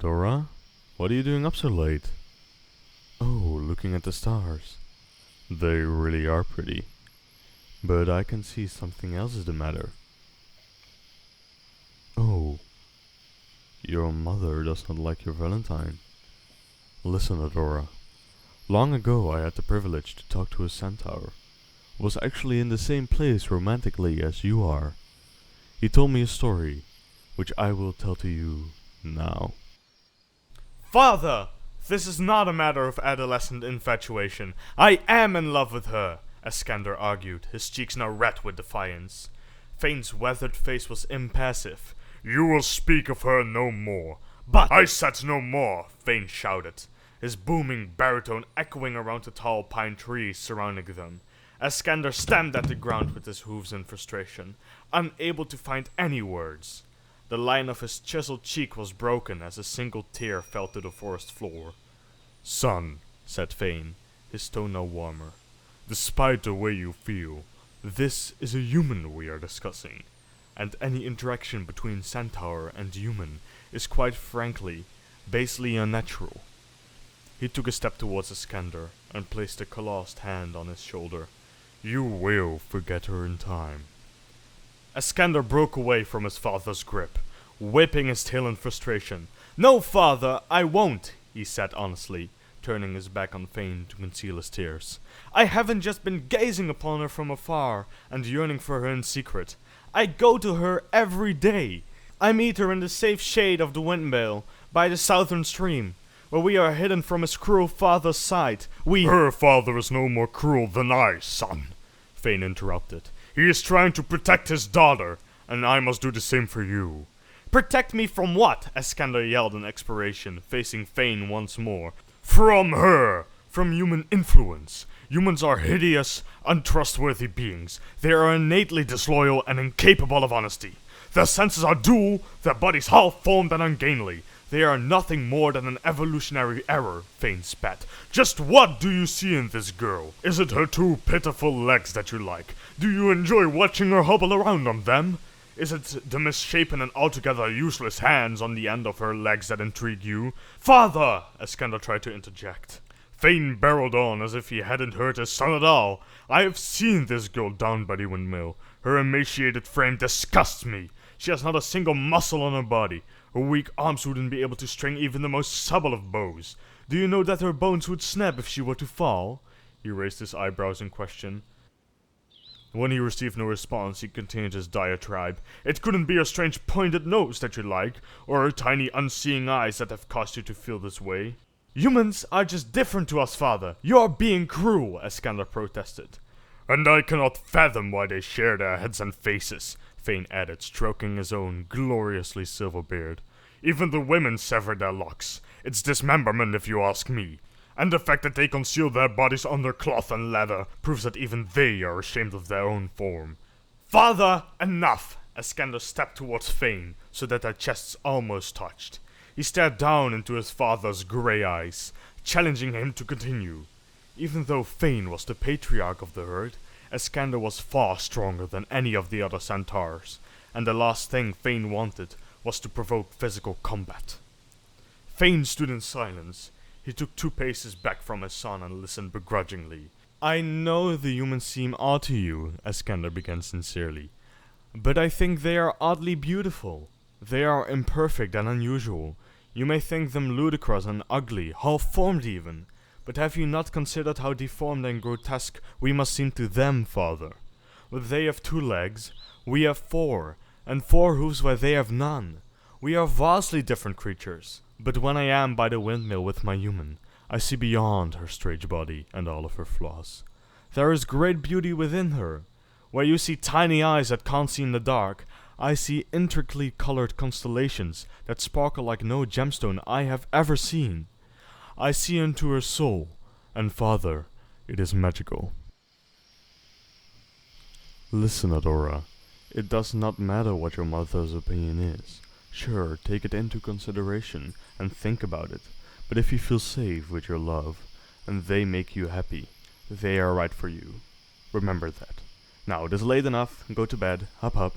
Adora? What are you doing up so late? Oh, looking at the stars. They really are pretty. But I can see something else is the matter. Oh, your mother does not like your Valentine. Listen, Adora. Long ago I had the privilege to talk to a centaur. Was actually in the same place romantically as you are. He told me a story, which I will tell to you now. Father! This is not a matter of adolescent infatuation. I am in love with her, Iskander argued, his cheeks now red with defiance. Fane's weathered face was impassive. You will speak of her no more. But I said no more, Fane shouted, his booming baritone echoing around the tall pine trees surrounding them. Iskander stamped at the ground with his hooves in frustration, unable to find any words. The line of his chiseled cheek was broken as a single tear fell to the forest floor. Son, said Fane, his tone now warmer, despite the way you feel, this is a human we are discussing, and any interaction between centaur and human is quite frankly, basely unnatural. He took a step towards Iskander and placed a clasped hand on his shoulder. You will forget her in time. Iskander broke away from his father's grip, whipping his tail in frustration. No, father, I won't, he said honestly, turning his back on Fane to conceal his tears. I haven't just been gazing upon her from afar and yearning for her in secret. I go to her every day. I meet her in the safe shade of the windmill, by the southern stream, where we are hidden from his cruel father's sight. Her father is no more cruel than I, son, Fane interrupted. He is trying to protect his daughter, and I must do the same for you. Protect me from what? Iskander yelled in expiration, facing Fane once more. From her! From human influence. Humans are hideous, untrustworthy beings. They are innately disloyal and incapable of honesty. Their senses are dual, their bodies half-formed and ungainly. They are nothing more than an evolutionary error, Fane spat. Just what do you see in this girl? Is it her two pitiful legs that you like? Do you enjoy watching her hobble around on them? Is it the misshapen and altogether useless hands on the end of her legs that intrigue you? Father! Iskander tried to interject. Fane barreled on as if he hadn't heard his son at all. I have seen this girl down by the windmill. Her emaciated frame disgusts me. She has not a single muscle on her body. Her weak arms wouldn't be able to string even the most supple of bows. Do you know that her bones would snap if she were to fall? He raised his eyebrows in question. When he received no response, he continued his diatribe. It couldn't be her strange pointed nose that you like, or her tiny unseeing eyes that have caused you to feel this way. Humans are just different to us, father. You're being cruel, Iskander protested. And I cannot fathom why they share their heads and faces, Fane added, stroking his own gloriously silver beard. Even the women sever their locks. It's dismemberment if you ask me. And the fact that they conceal their bodies under cloth and leather proves that even they are ashamed of their own form. Father, enough! Iskander stepped towards Fane, so that their chests almost touched. He stared down into his father's grey eyes, challenging him to continue. Even though Fane was the patriarch of the herd, Iskander was far stronger than any of the other centaurs, and the last thing Fane wanted was to provoke physical combat. Fane stood in silence. He took 2 paces back from his son and listened begrudgingly. I know the humans seem odd to you, Iskander began sincerely, but I think they are oddly beautiful. They are imperfect and unusual. You may think them ludicrous and ugly, half-formed even. But have you not considered how deformed and grotesque we must seem to them, father? But they have 2 legs, we have 4, and 4 hooves where they have none. We are vastly different creatures. But when I am by the windmill with my human, I see beyond her strange body and all of her flaws. There is great beauty within her. Where you see tiny eyes that can't see in the dark, I see intricately colored constellations that sparkle like no gemstone I have ever seen. I see into her soul, and father, it is magical. Listen, Adora, it does not matter what your mother's opinion is. Sure, take it into consideration and think about it, but if you feel safe with your love, and they make you happy, they are right for you. Remember that. Now, it is late enough, go to bed, hop hop.